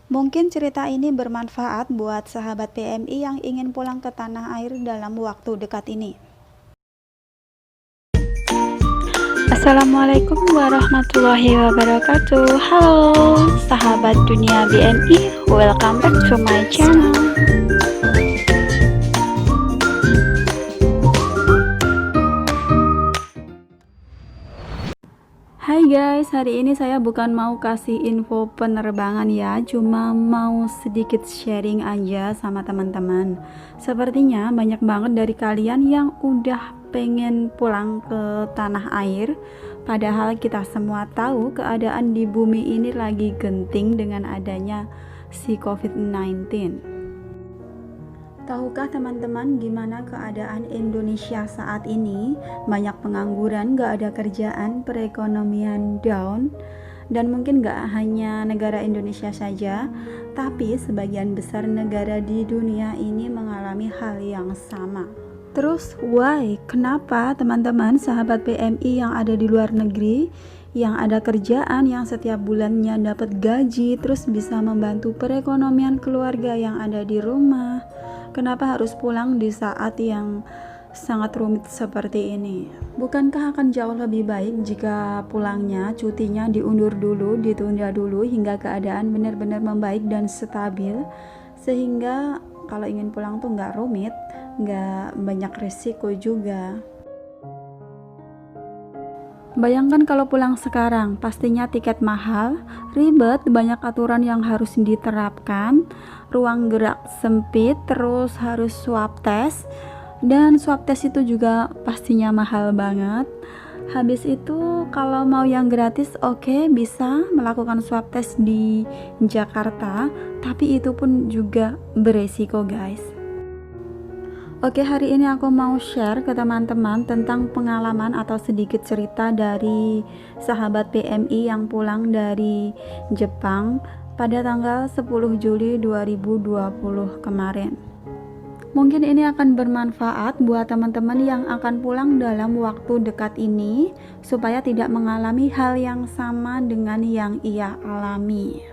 Mungkin cerita ini bermanfaat buat sahabat PMI yang ingin pulang ke tanah air dalam waktu dekat ini. Assalamualaikum warahmatullahi wabarakatuh. Halo sahabat dunia BMI, welcome back to my channel. Hai guys, hari ini saya bukan mau kasih info penerbangan ya, cuma mau sedikit sharing aja sama teman-teman. Sepertinya banyak banget dari kalian yang udah pengen pulang ke tanah air, padahal kita semua tahu keadaan di bumi ini lagi genting dengan adanya si COVID-19. Tahukah teman-teman gimana keadaan Indonesia saat ini? Banyak pengangguran, gak ada kerjaan, perekonomian down. Dan mungkin gak hanya negara Indonesia saja, tapi sebagian besar negara di dunia ini mengalami hal yang sama. Terus why? Kenapa teman-teman sahabat PMI yang ada di luar negeri, yang ada kerjaan, yang setiap bulannya dapat gaji, terus bisa membantu perekonomian keluarga yang ada di rumah, kenapa harus pulang di saat yang sangat rumit seperti ini? Bukankah akan jauh lebih baik jika pulangnya, cutinya diundur dulu, ditunda dulu hingga keadaan benar-benar membaik dan stabil, sehingga kalau ingin pulang tuh nggak rumit, nggak banyak resiko juga. Bayangkan kalau pulang sekarang, pastinya tiket mahal, ribet, banyak aturan yang harus diterapkan, ruang gerak sempit, terus harus swab test, dan swab test itu juga pastinya mahal banget. Habis itu kalau mau yang gratis, oke, bisa melakukan swab test di Jakarta, tapi itu pun juga beresiko guys. Oke, hari ini aku mau share ke teman-teman tentang pengalaman atau sedikit cerita dari sahabat PMI yang pulang dari Jepang pada tanggal 10 Juli 2020 kemarin. Mungkin ini akan bermanfaat buat teman-teman yang akan pulang dalam waktu dekat ini, supaya tidak mengalami hal yang sama dengan yang ia alami.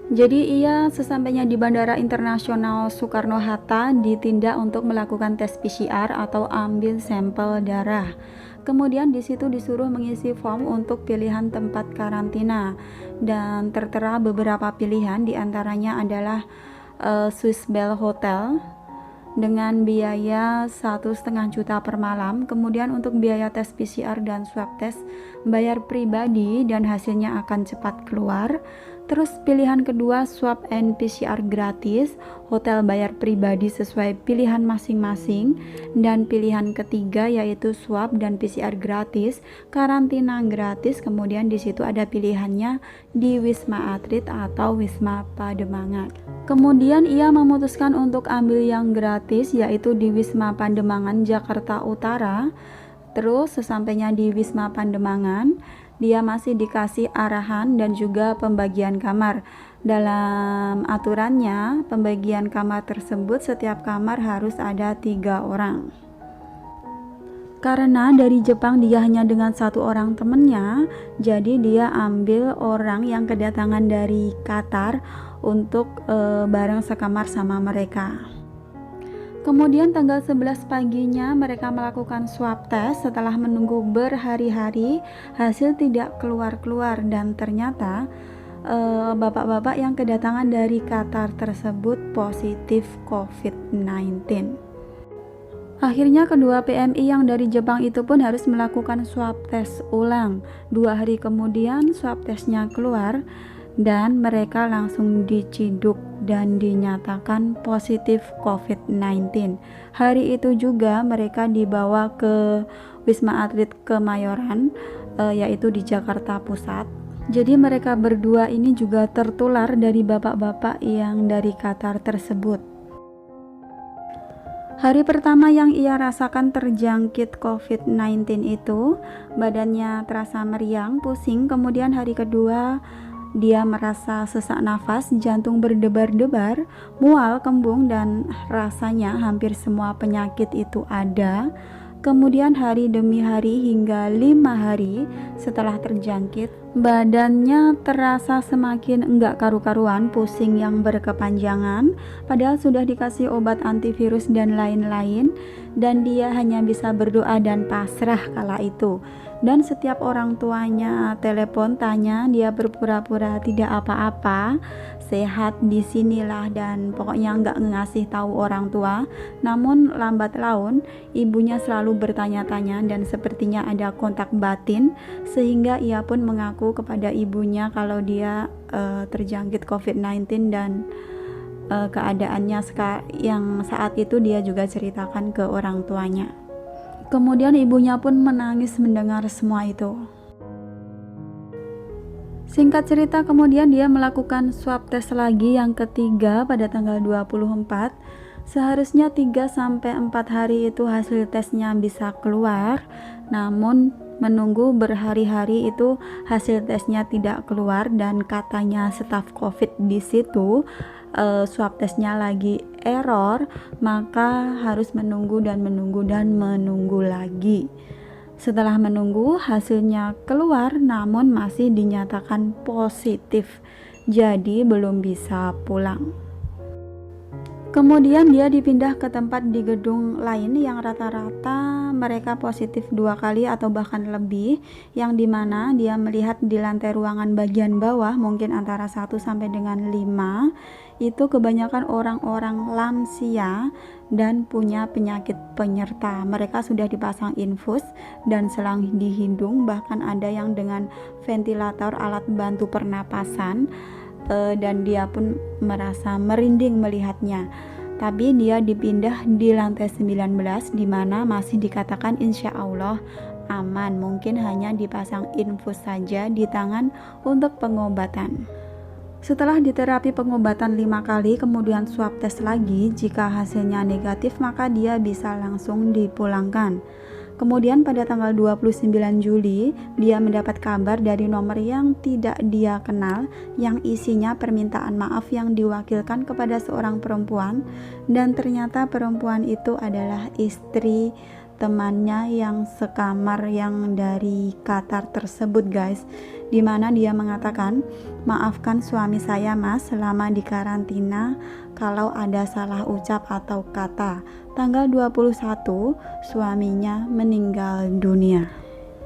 Jadi ia sesampainya di Bandara Internasional Soekarno-Hatta ditindak untuk melakukan tes PCR atau ambil sampel darah. Kemudian di situ disuruh mengisi form untuk pilihan tempat karantina, dan tertera beberapa pilihan, diantaranya adalah Swiss Bell Hotel dengan biaya 1,5 juta per malam. Kemudian untuk biaya tes PCR dan swab test bayar pribadi dan hasilnya akan cepat keluar. Terus pilihan kedua swab and PCR gratis, hotel bayar pribadi sesuai pilihan masing-masing, dan pilihan ketiga yaitu swab dan PCR gratis, karantina gratis. Kemudian di situ ada pilihannya di Wisma Atlet atau Wisma Pademangan. Kemudian ia memutuskan untuk ambil yang gratis yaitu di Wisma Pademangan Jakarta Utara. Terus sesampainya di Wisma Pademangan, dia masih dikasih arahan dan juga pembagian kamar. Dalam aturannya, pembagian kamar tersebut setiap kamar harus ada 3 orang. Karena dari Jepang dia hanya dengan 1 orang temennya, jadi dia ambil orang yang kedatangan dari Qatar untuk bareng sekamar sama mereka. Kemudian tanggal 11 paginya mereka melakukan swab test. Setelah menunggu berhari-hari, hasil tidak keluar-keluar, dan ternyata bapak-bapak yang kedatangan dari Qatar tersebut positif COVID-19. Akhirnya kedua PMI yang dari Jepang itu pun harus melakukan swab test ulang. 2 hari kemudian swab testnya keluar dan mereka langsung diciduk dan dinyatakan positif COVID-19. Hari itu juga mereka dibawa ke Wisma Atlet Kemayoran, yaitu di Jakarta Pusat. Jadi mereka berdua ini juga tertular dari bapak-bapak yang dari Qatar tersebut. Hari pertama yang ia rasakan terjangkit COVID-19 itu, badannya terasa meriang, pusing. Kemudian hari kedua dia merasa sesak nafas, jantung berdebar-debar, mual, kembung, dan rasanya hampir semua penyakit itu ada. Kemudian hari demi hari hingga 5 hari setelah terjangkit, Badannya terasa semakin enggak karu-karuan, pusing yang berkepanjangan, padahal sudah dikasih obat antivirus dan lain-lain, dan dia hanya bisa berdoa dan pasrah kala itu. Dan setiap orang tuanya telepon tanya, dia berpura-pura tidak apa-apa, sehat di sinilah, dan pokoknya nggak ngasih tahu orang tua. Namun lambat laun ibunya selalu bertanya-tanya dan sepertinya ada kontak batin, sehingga ia pun mengaku kepada ibunya kalau dia terjangkit COVID-19 dan keadaannya yang saat itu dia juga ceritakan ke orang tuanya. Kemudian ibunya pun menangis mendengar semua itu. Singkat cerita, kemudian dia melakukan swab test lagi yang ketiga pada tanggal 24. Seharusnya 3-4 hari itu hasil tesnya bisa keluar, namun menunggu berhari-hari itu hasil tesnya tidak keluar, dan katanya staf COVID di situ swab tesnya lagi error, maka harus menunggu dan menunggu lagi. Setelah menunggu, hasilnya keluar namun masih dinyatakan positif, jadi belum bisa pulang. Kemudian dia dipindah ke tempat di gedung lain yang rata-rata mereka positif 2 kali atau bahkan lebih, yang dimana dia melihat di lantai ruangan bagian bawah, mungkin antara 1 sampai dengan 5, itu kebanyakan orang-orang lansia dan punya penyakit penyerta. Mereka sudah dipasang infus dan selang di hidung, bahkan ada yang dengan ventilator alat bantu pernapasan, dan dia pun merasa merinding melihatnya. Tapi dia dipindah di lantai 19, di mana masih dikatakan insya Allah aman, mungkin hanya dipasang infus saja di tangan untuk pengobatan. Setelah diterapi pengobatan 5 kali, kemudian swab tes lagi, jika hasilnya negatif maka dia bisa langsung dipulangkan. Kemudian pada tanggal 29 Juli, dia mendapat kabar dari nomor yang tidak dia kenal, yang isinya permintaan maaf yang diwakilkan kepada seorang perempuan, dan ternyata perempuan itu adalah istri temannya yang sekamar yang dari Qatar tersebut, guys. Dimana dia mengatakan, maafkan suami saya mas selama di karantina kalau ada salah ucap atau kata. Tanggal 21 suaminya meninggal dunia.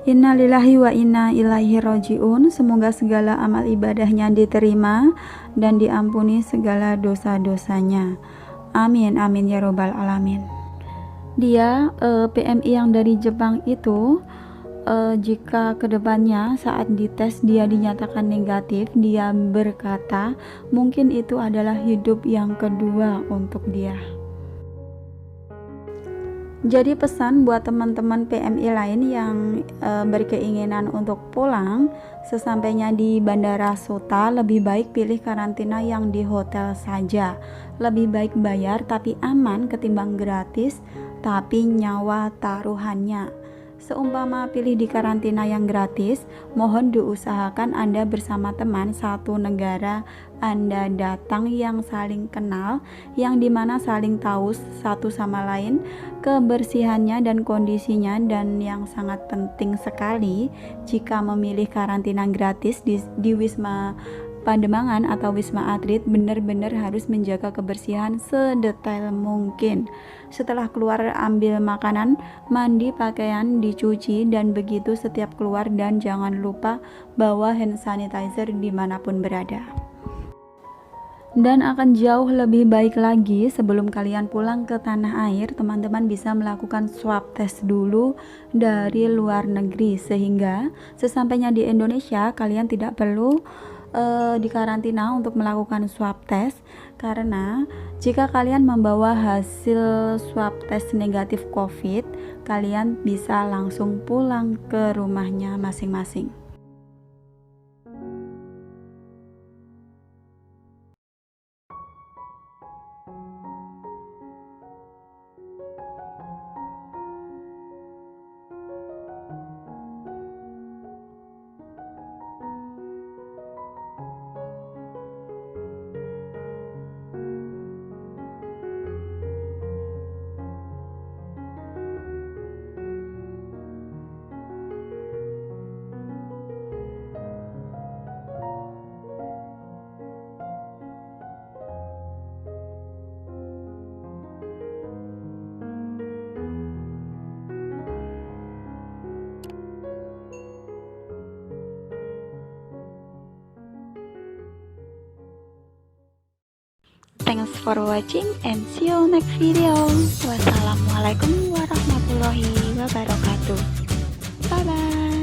Innalillahi wa inna ilaihi rojiun. Semoga segala amal ibadahnya diterima dan diampuni segala dosa-dosanya. Amin amin ya robbal alamin. Dia PMI yang dari Jepang itu, jika kedepannya saat dites dia dinyatakan negatif, dia berkata mungkin itu adalah hidup yang kedua untuk dia. Jadi pesan buat teman-teman PMI lain yang berkeinginan untuk pulang, sesampainya di Bandara Suta, lebih baik pilih karantina yang di hotel saja. Lebih baik bayar tapi aman ketimbang gratis tapi nyawa taruhannya. Seumpama pilih di karantina yang gratis, mohon diusahakan Anda bersama teman satu negara Anda datang yang saling kenal, yang dimana saling tahu satu sama lain kebersihannya dan kondisinya. Dan yang sangat penting sekali, jika memilih karantina gratis di Wisma Pademangan atau Wisma Atlet, benar-benar harus menjaga kebersihan sedetail mungkin. Setelah keluar ambil makanan, mandi, pakaian dicuci, dan begitu setiap keluar, dan jangan lupa bawa hand sanitizer dimanapun berada. Dan akan jauh lebih baik lagi, sebelum kalian pulang ke tanah air, teman-teman bisa melakukan swab test dulu dari luar negeri, sehingga sesampainya di Indonesia kalian tidak perlu dikarantina untuk melakukan swab test, karena jika kalian membawa hasil swab test negatif COVID, kalian bisa langsung pulang ke rumahnya masing-masing. Thanks for watching and see you next video. Wassalamualaikum warahmatullahi wabarakatuh. Bye bye.